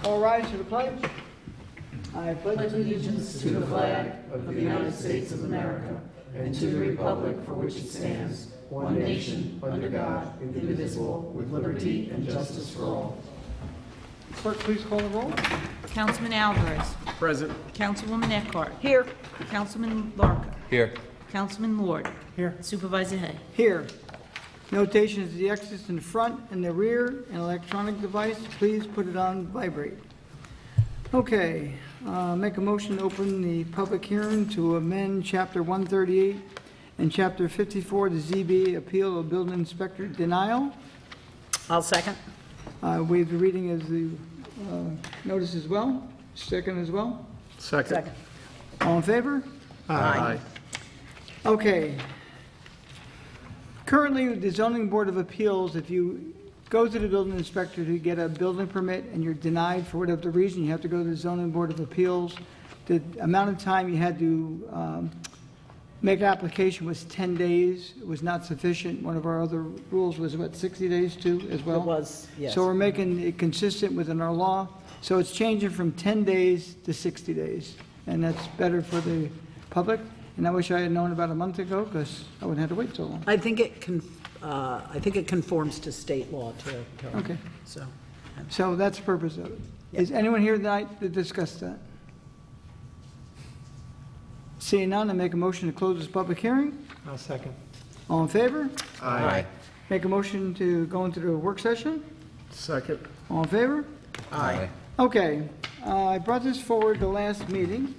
All rise to the pledge. I pledge allegiance to the flag of the United States of America and to the republic for which it stands, one nation, under God, indivisible, with liberty and justice for all. Clerk, please call the roll. Councilman Alvarez. Present. Councilwoman Eckhart. Here. Councilman Larka. Here. Councilman Lord. Here. Supervisor Hay. Here. Notations of the exits in the front and the rear. An electronic device, please put it on vibrate. Okay, make a motion to open the public hearing to amend Chapter 138 and Chapter 54, the ZBA appeal of building inspector denial. I'll second. Waive the reading of the notice as well. Second as well. Second. All in favor? Aye. Okay. Currently, the Zoning Board of Appeals, if you go to the building inspector to get a building permit and you're denied for whatever reason, you have to go to the Zoning Board of Appeals. The amount of time you had to make an application was 10 days. It was not sufficient. One of our other rules was, what, 60 days too, as well? It was, yes. So we're making it consistent within our law. So it's changing from 10 days to 60 days. And that's better for the public. And I wish I had known about a month ago, because I wouldn't have to wait so long. I think it conforms to state law too. Okay. So that's the purpose of it. Is anyone here tonight to discuss that? Seeing none, I make a motion to close this public hearing. I'll second. All in favor? Aye. Make a motion to go into the work session. Second. All in favor? Aye. Okay, I brought this forward the last meeting.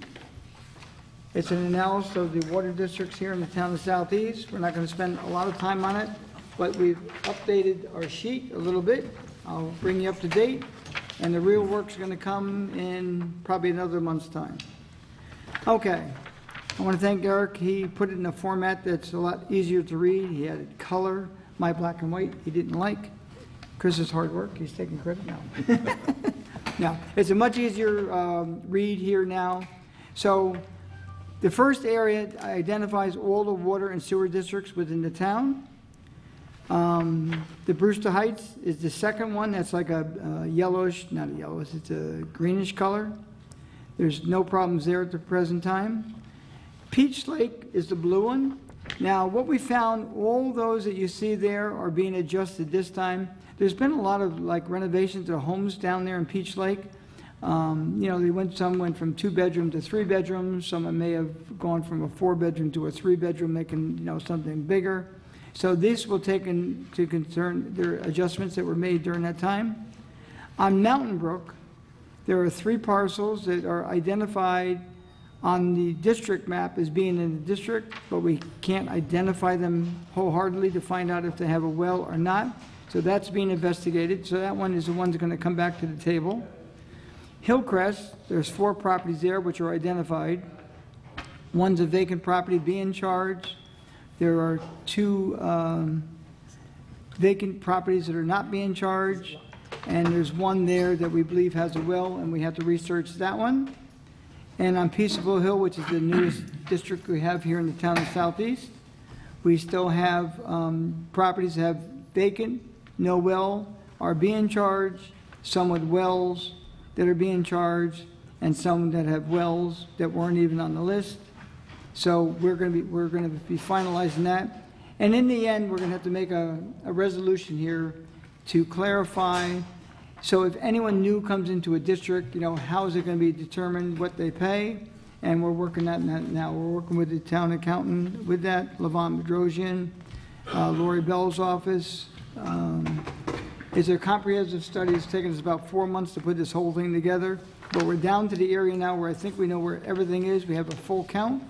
It's an analysis of the water districts here in the town of Southeast. We're not going to spend a lot of time on it, but we've updated our sheet a little bit. I'll bring you up to date, and the real work's going to come in probably another month's time. Okay, I want to thank Eric. He put it in a format that's a lot easier to read. He added color. My black and white he didn't like. Chris's hard work, he's taking credit now. Now, it's a much easier read here now. So the first area identifies all the water and sewer districts within the town. The Brewster Heights is the second one. That's like a yellowish, not a yellowish, it's a greenish color. There's no problems there at the present time. Peach Lake is the blue one. Now, what we found, all those that you see there are being adjusted this time. There's been a lot of like renovations to homes down there in Peach Lake. You know, some went from 2-bedroom to 3 bedrooms. Some may have gone from a 4-bedroom to a 3-bedroom, making, you know, something bigger. So this will take into concern their adjustments that were made during that time. On Mountain Brook, there are 3 parcels that are identified on the district map as being in the district, but we can't identify them wholeheartedly to find out if they have a well or not. So that's being investigated. So that one is the one that's going to come back to the table. Hillcrest, there's 4 properties there which are identified. One's a vacant property being charged. There are 2 vacant properties that are not being charged. And there's one there that we believe has a well, and we have to research that one. And on Peaceable Hill, which is the newest district we have here in the town of Southeast, we still have properties that have vacant, no well, are being charged, some with wells that are being charged, and some that have wells that weren't even on the list. So we're going to be finalizing that. And in the end, we're going to have to make a resolution here to clarify. So if anyone new comes into a district, you know, how is it going to be determined what they pay? And we're working on that now. We're working with the town accountant with that, Levon Bedrosian, Lori Bell's office. It's a comprehensive study. It's taken us about 4 months to put this whole thing together. But we're down to the area now where I think we know where everything is. We have a full count.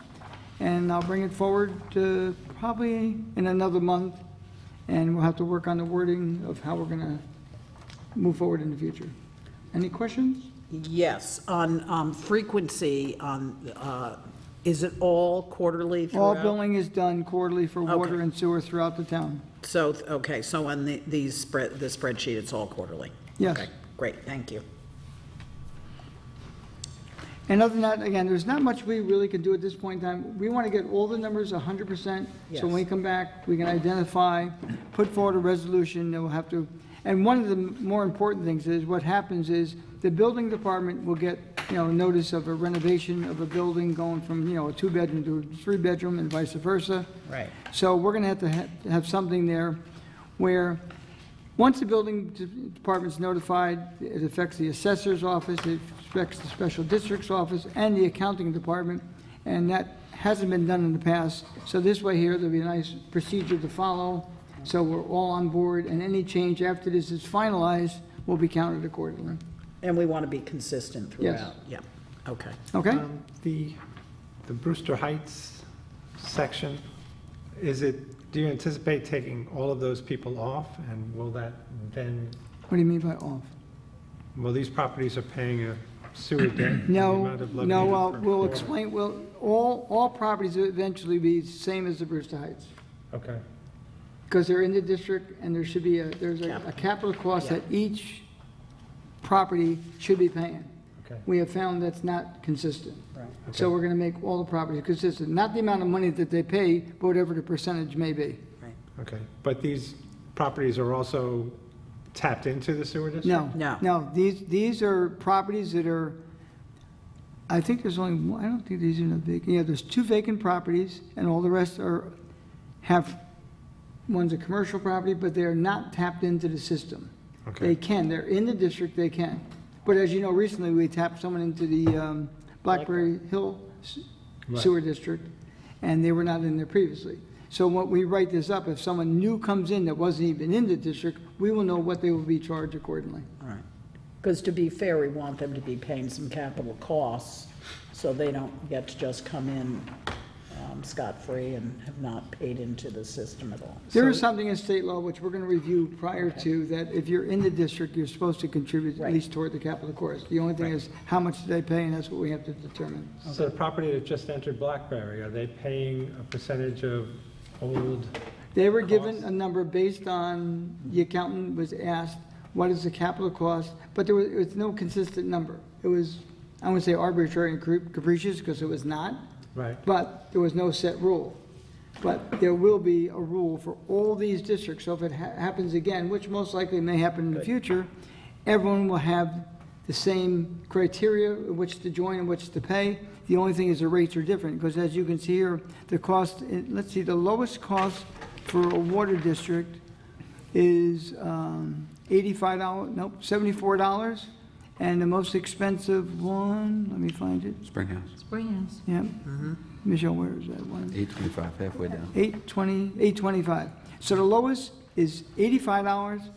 And I'll bring it forward to probably in another month. And we'll have to work on the wording of how we're going to move forward in the future. Any questions? yes, on frequency, is it all quarterly throughout? All billing is done quarterly for water Okay. and sewer throughout the town. So, okay, so on the spreadsheet, it's all quarterly? Yes. Okay, great, thank you. And other than that, again, there's not much we really can do at this point in time. We want to get all the numbers 100%, so when we come back, we can identify, put forward a resolution, and we'll have to, And one of the more important things is what happens is the building department will get, notice of a renovation of a building going from, a 2-bedroom to a 3-bedroom and vice versa. Right. So we're going to have something there where once the building department's notified, it affects the assessor's office, it affects the special district's office, and the accounting department, and that hasn't been done in the past. So this way here, there'll be a nice procedure to follow, so we're all on board, and any change after this is finalized will be counted accordingly. And we want to be consistent Yes. throughout? Yeah, okay. Okay? The Brewster Heights section, do you anticipate taking all of those people off? And will that then, What do you mean by off? well, these properties are paying a sewer debt? and the No, amount of levy no, per we'll quarter. explain, all properties will eventually be the same as the Brewster Heights, Okay, because they're in the district, and there's a capital cost that each property should be paying. okay, We have found that's not consistent. Right. So we're gonna make all the properties consistent, not the amount of money that they pay, but whatever the percentage may be. okay. But these properties are also tapped into the sewer district? No. No, these are properties that are, I think there's only one, I don't think these are vacant, there's 2 vacant properties, and all the rest one's a commercial property, but they're not tapped into the system. Okay. They can, they're in the district, they can. But as you know, recently, we tapped someone into the Blackberry Hill Right. Sewer District, and they were not in there previously. So when we write this up, if someone new comes in that wasn't even in the district, we will know what they will be charged accordingly. All right. Because to be fair, we want them to be paying some capital costs, so they don't get to just come in scot-free and have not paid into the system at all. There is something in state law, which we're going to review prior to, that if you're in the district, you're supposed to contribute at Right. least toward the capital cost. The only thing is, how much do they pay, and that's what we have to determine. So the property that just entered Blackberry, are they paying a percentage of old? They were given Cost? a number based on, the accountant was asked, what is the capital cost? But there was no consistent number. It was, I wouldn't say arbitrary and capricious, because it was not, Right, but there was no set rule. But there will be a rule for all these districts, so if it happens again, which most likely may happen in the future, everyone will have the same criteria in which to join and which to pay. The only thing is the rates are different, because as you can see here, the cost, let's see, the lowest cost for a water district is $74, and the most expensive one, let me find it, Springhouse, Springhouse. yeah. Michelle, where is that one? 825, halfway down. 825. So the lowest is $85,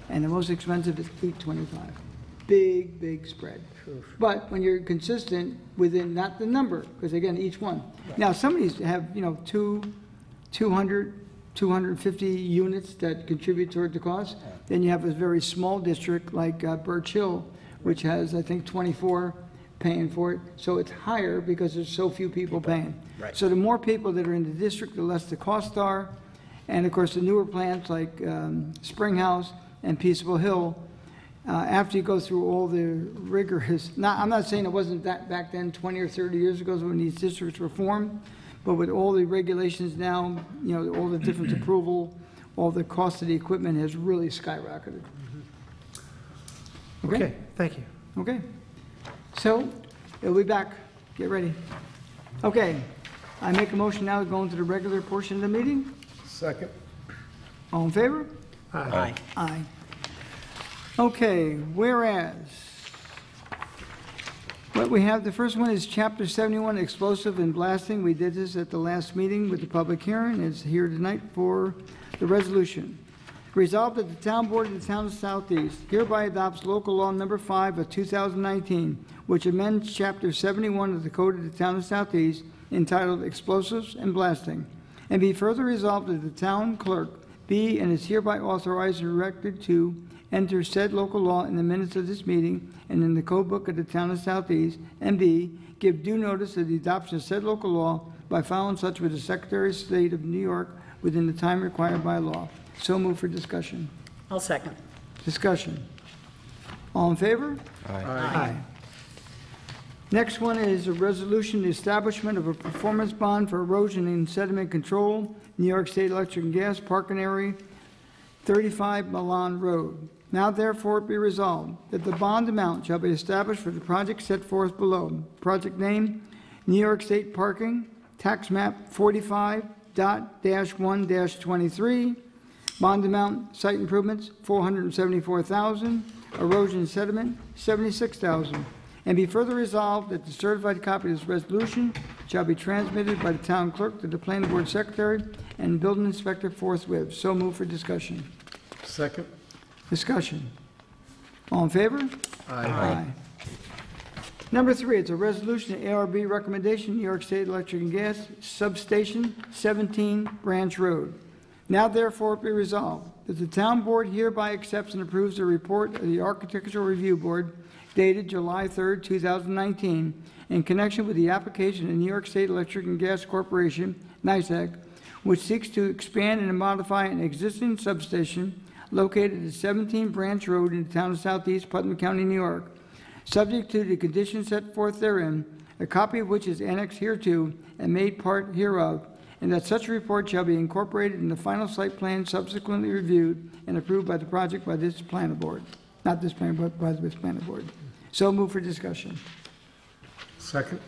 and the most expensive is $825. Big spread. But when you're consistent within, not the number, because again, each one. Now, some of these have, 200, 250 units that contribute toward the cost. Then you have a very small district like Birch Hill, which has, I think, 24 paying for it. So it's higher because there's so few people paying. Right. So the more people that are in the district, the less the costs are. And of course, the newer plants like Springhouse and Peaceable Hill, after you go through all the rigorous, I'm not saying it wasn't that back then, 20 or 30 years ago when these districts were formed, but with all the regulations now, all the different approval, all the cost of the equipment has really skyrocketed. okay, thank you. Okay. So, it'll be back. Get ready. Okay. I make a motion now to go into the regular portion of the meeting. Second. All in favor? Aye. Aye. Okay, whereas, what we have, the first one is Chapter 71, Explosive and Blasting. We did this at the last meeting with the public hearing. It's here tonight for the resolution. Resolved that the Town Board of the Town of Southeast hereby adopts Local Law Number 5 of 2019, which amends Chapter 71 of the Code of the Town of Southeast entitled Explosives and Blasting. And be further resolved that the town clerk be and is hereby authorized and directed to enter said local law in the minutes of this meeting and in the code book of the Town of Southeast, and B, give due notice of the adoption of said local law by filing such with the Secretary of State of New York within the time required by law. So move for discussion. I'll second. Discussion. All in favor? Aye. Next one is a resolution, the establishment of a performance bond for erosion and sediment control, New York State Electric and Gas, parking area, 35 Milan Road. Now therefore be resolved that the bond amount shall be established for the project set forth below. Project name, New York State Parking, tax map 45.-1-23. Bond amount, site improvements, $474,000. Erosion and sediment, $76,000. And be further resolved that the certified copy of this resolution shall be transmitted by the town clerk to the planning board secretary and building inspector forthwith. So move for discussion. Second. Discussion. All in favor? Aye. Number 3, it's a resolution, ARB recommendation, New York State Electric and Gas Substation, 17 Branch Road. Now therefore be resolved that the town board hereby accepts and approves the report of the Architectural Review Board dated July 3rd, 2019, in connection with the application of New York State Electric and Gas Corporation, NYSEG, which seeks to expand and modify an existing substation located at 17 Branch Road in the town of Southeast Putnam County, New York, subject to the conditions set forth therein, a copy of which is annexed hereto and made part hereof, and that such report shall be incorporated in the final site plan subsequently reviewed and approved by the project by this planning board. Not this planning board, but by this planning board. So move for discussion. Second.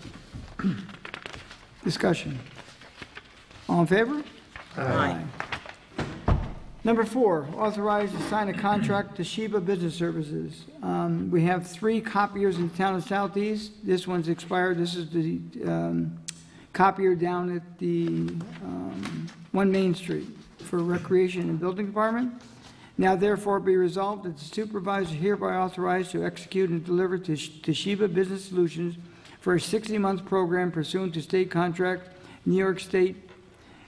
Discussion. All in favor? Aye. Number 4, authorize to sign a contract to Sheba Business Services. We have 3 copiers in the town of Southeast. This one's expired. This is the copier down at the 1 Main Street for Recreation and Building Department. Now therefore be resolved that the supervisor hereby authorized to execute and deliver to Sheba Business Solutions for a 60-month program pursuant to state contract New York State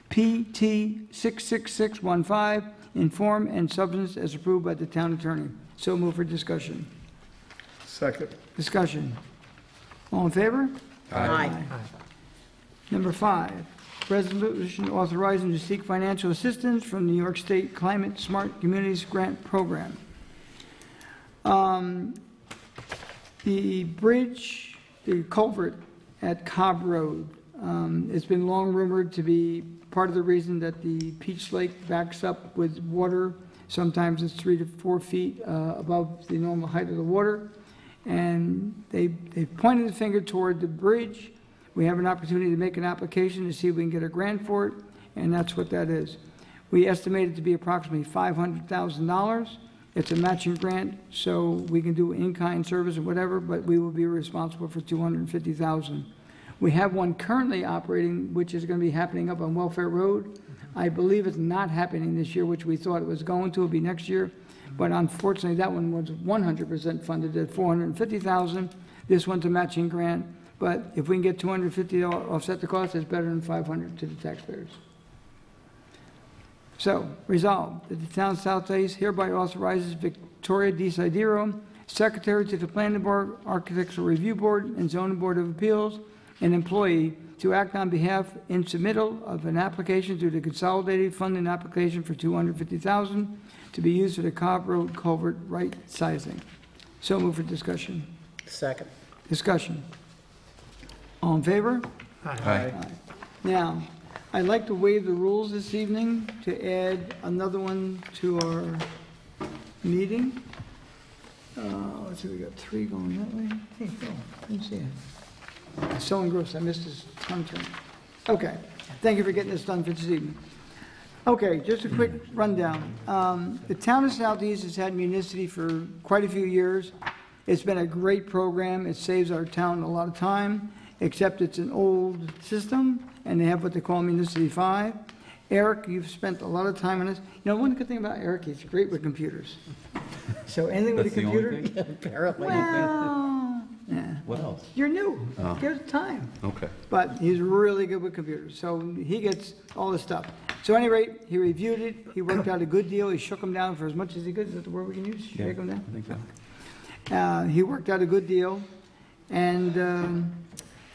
PT 66615 in form and substance as approved by the town attorney. So move for discussion. Second. Discussion. All in favor? Aye. Number 5, resolution authorizing to seek financial assistance from the New York State Climate Smart Communities Grant Program. The bridge, the culvert at Cobb Road, it's been long rumored to be part of the reason that the Peach Lake backs up with water. Sometimes it's 3 to 4 feet above the normal height of the water. And they pointed the finger toward the bridge. We have an opportunity to make an application to see if we can get a grant for it, and that's what that is. We estimate it to be approximately $500,000. It's a matching grant, so we can do in-kind service or whatever, but we will be responsible for $250,000. We have one currently operating, which is going to be happening up on Welfare Road. I believe it's not happening this year, which we thought it was going to. It'll be next year. But unfortunately, that one was 100% funded at $450,000. This one's a matching grant. But if we can get $250 to offset the cost, it's better than $500 to the taxpayers. So, resolved that the town of Southeast hereby authorizes Victoria DeSidero, Secretary to the Planning Board, Architectural Review Board, and Zoning Board of Appeals, an employee, to act on behalf in submittal of an application through the Consolidated Funding Application for $250,000 to be used for the Cobb Road culvert right sizing. So move for discussion. Second. Discussion. All in favor? Aye. Now, I'd like to waive the rules this evening to add another one to our meeting. Let's see, we got 3 going that way. Hey, Phil, let me see it. So engrossed, I missed his turn. Okay, thank you for getting this done for this evening. Okay, just a quick rundown. The town of Southeast has had Municity for quite a few years. It's been a great program. It saves our town a lot of time, except it's an old system, and they have what they call Municity 5. Eric, you've spent a lot of time on this. You know, one good thing about Eric, he's great with computers. So anything with a That's the only computer? thing? Apparently. Well, yeah. What else? You're new. Oh. Give it time. Okay. But he's really good with computers, so he gets all this stuff. So at any rate, he reviewed it, he worked out a good deal, he shook them down for as much as he could. Is that the word we can use? Shake them down? I think so. He worked out a good deal, and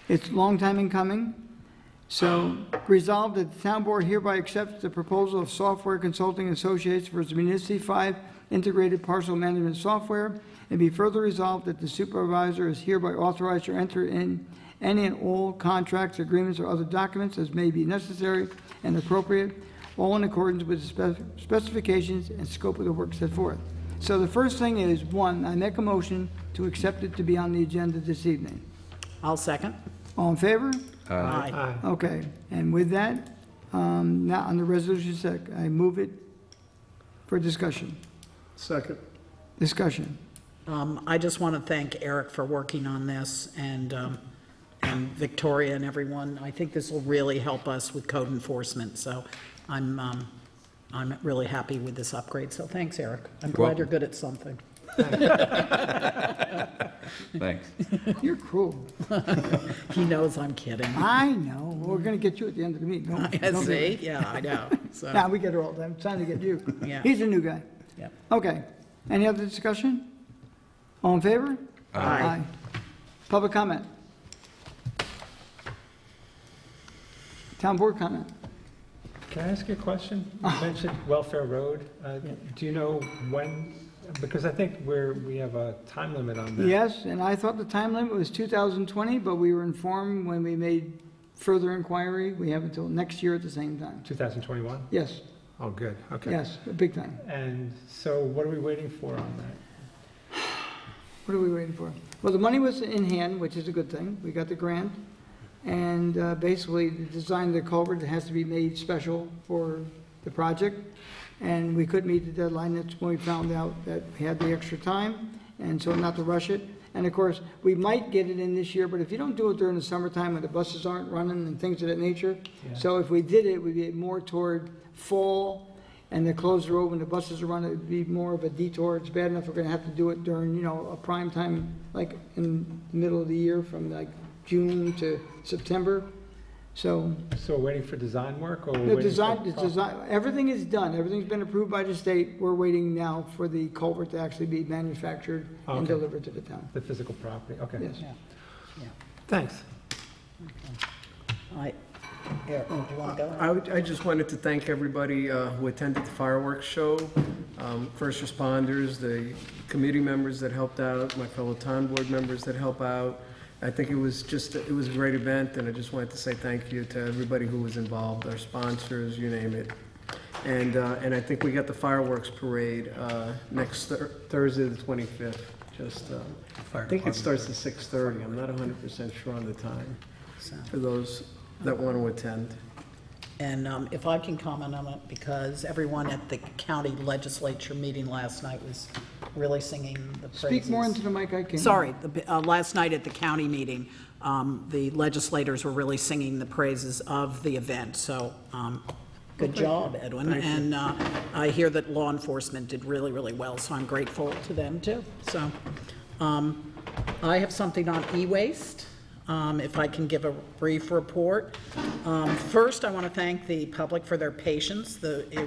it's a long time in coming. So resolved that the town board hereby accepts the proposal of Software Consulting Associates for its Municity 5 integrated parcel management software, and be further resolved that the supervisor is hereby authorized to enter in any and all contracts, agreements, or other documents as may be necessary and appropriate, all in accordance with the specifications and scope of the work set forth. So the first thing is, one, I make a motion to accept it to be on the agenda this evening. I'll second. All in favor? Aye. Aye. Okay, and with that, now on the resolution sec, I move it for discussion. Second. Discussion. I just want to thank Eric for working on this and Victoria and everyone. I think this will really help us with code enforcement, so I'm really happy with this upgrade. So thanks, Eric. I'm glad you're good at something. Thanks. You're cruel. He knows I'm kidding. I know. We're gonna get you at the end of the meeting. Don't See? Yeah, I know. So, Nah, we get her all the time. It's time to get you. Yeah. He's a new guy. yeah. Okay. Any other discussion? All in favor? Aye. Public comment? Town board comment? Can I ask you a question? You mentioned Welfare Road. Do you know when, because I think we have a time limit on that. Yes, and I thought the time limit was 2020, but we were informed when we made further inquiry, we have until next year at the same time. 2021? Yes, Oh, good, okay. yes, big time. And so what are we waiting for on that? What are we waiting for? Well, the money was in hand, which is a good thing. We got the grant. And basically, the design of the culvert has to be made special for the project. And we couldn't meet the deadline. That's when we found out that we had the extra time, and so not to rush it. And of course, we might get it in this year, but if you don't do it during the summertime when the buses aren't running and things of that nature. Yeah. So if we did it, we'd be more toward fall, and they close the road when the buses are running, it'd be more of a detour. It's bad enough we're gonna have to do it during, a prime time, like in the middle of the year, from like June to September. So So we're waiting for design work, or we're the waiting design, for? everything is done. Everything's been approved by the state. We're waiting now for the culvert to actually be manufactured and Okay. delivered to the town. The physical property, okay. Yes. Yeah. Thanks. Eric, do you want to go? I just wanted to thank everybody who attended the fireworks show, first responders, the committee members that helped out, my fellow town board members that help out. I think it was a great event, and I just wanted to say thank you to everybody who was involved, our sponsors, you name it. And I think we got the fireworks parade next Thursday, the 25th. I think it starts at 6:30. I'm not 100% sure on the time, for those that want to attend. And if I can comment on it, because everyone at the county legislature meeting last night was really singing the praises. Speak more into the mic, I can. Sorry, last night at the county meeting, the legislators were really singing the praises of the event, so good job, Edwin. And I hear that law enforcement did really, really well, so I'm grateful to them too. So I have something on e-waste. If I can give a brief report. First, I want to thank the public for their patience.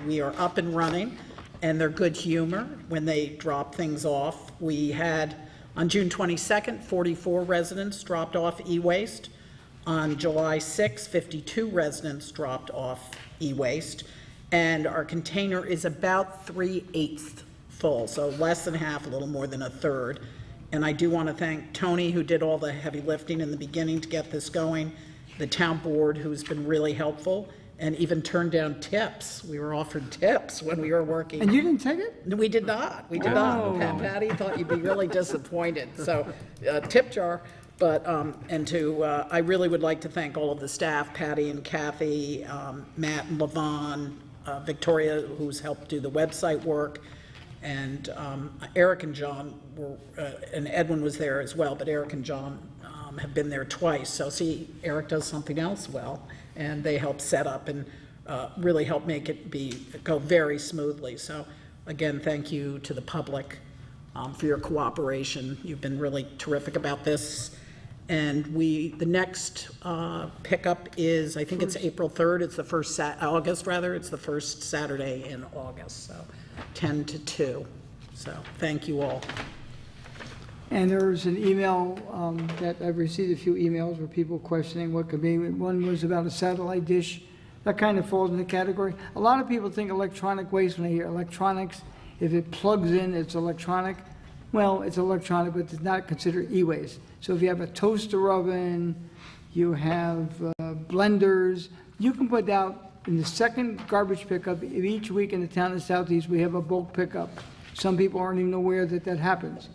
We are up and running, and their good humor when they drop things off. We had, on June 22nd, 44 residents dropped off e-waste. On July 6th, 52 residents dropped off e-waste. And our container is about 3/8 full, so less than half, a little more than a third. And I do want to thank Tony, who did all the heavy lifting in the beginning to get this going, the town board, who's been really helpful, and even turned down tips. We were offered tips when we were working. And you didn't take it? No, we did not. We did not. Patty thought you'd be really disappointed. So, tip jar. But, I really would like to thank all of the staff, Patty and Kathy, Matt and Levon, Victoria, who's helped do the website work, and Eric and John were, and Edwin was there as well, but Eric and John have been there twice. So see, Eric does something else well, and they help set up and really help make it go very smoothly. So again, thank you to the public for your cooperation. You've been really terrific about this. And the next pickup is, I think it's April 3rd. It's the first August rather. It's the first Saturday in August. So 10 to 2. So thank you all. And there's an email that I've received a few emails where people questioning what could be. One was about a satellite dish. That kind of falls in the category. A lot of people think electronic waste when they hear electronics. If it plugs in, it's electronic. Well, it's electronic, but it's not considered e-waste. So if you have a toaster oven, you have blenders, you can put out in the second garbage pickup of each week in the town of Southeast, we have a bulk pickup. Some people aren't even aware that that happens.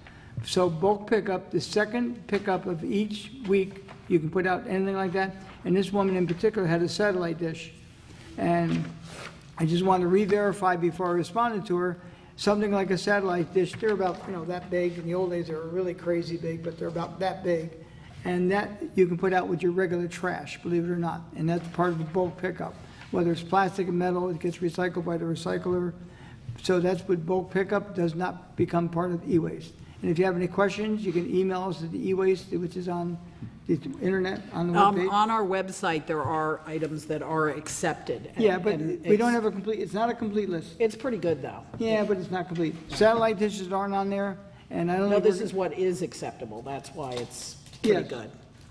So bulk pickup, the second pickup of each week, you can put out anything like that. And this woman in particular had a satellite dish. And I just wanted to re-verify before I responded to her, something like a satellite dish, they're about, that big. In the old days, they were really crazy big, but they're about that big. And that you can put out with your regular trash, believe it or not. And that's part of the bulk pickup. Whether it's plastic and metal, it gets recycled by the recycler. So that's what bulk pickup does not become part of e-waste. And if you have any questions, you can email us at the e-waste, which is on the internet, on the webpage. On our website, there are items that are accepted. and- Yeah, but and we don't it's- have a complete, it's not a complete list. It's pretty good, though. Yeah, but it's not complete. Satellite dishes aren't on there, and I don't No, think this we're- is what is acceptable. That's why it's pretty Yes. good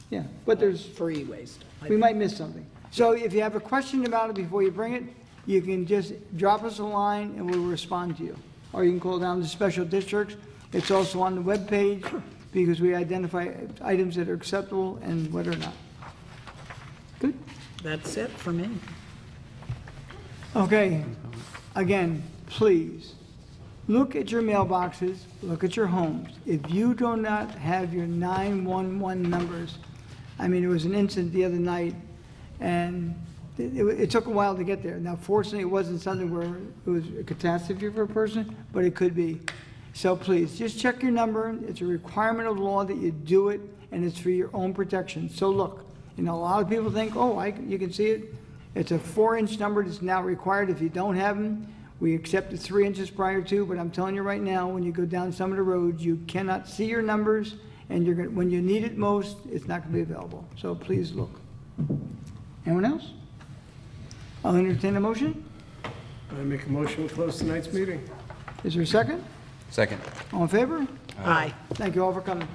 Yeah, but there's, for e-waste. we might miss something. So if you have a question about it before you bring it, you can just drop us a line and we'll respond to you. Or you can call down to special districts. It's also on the webpage because we identify items that are acceptable and what are not. Good? That's it for me. Okay, again, please, look at your mailboxes, look at your homes. If you do not have your 911 numbers, I mean, there was an incident the other night, and it took a while to get there. Now, fortunately, it wasn't something where it was a catastrophe for a person, but it could be. So please, just check your number. It's a requirement of law that you do it, and it's for your own protection. So look, a lot of people think, oh, you can see it. It's a 4-inch number that's now required. If you don't have them, we accepted 3 inches prior to, but I'm telling you right now, when you go down some of the roads, you cannot see your numbers, and when you need it most, it's not going to be available. So please look. Anyone else? I'll entertain a motion. I make a motion to close tonight's meeting. Is there a second? Second. All in favor? Aye. Thank you all for coming.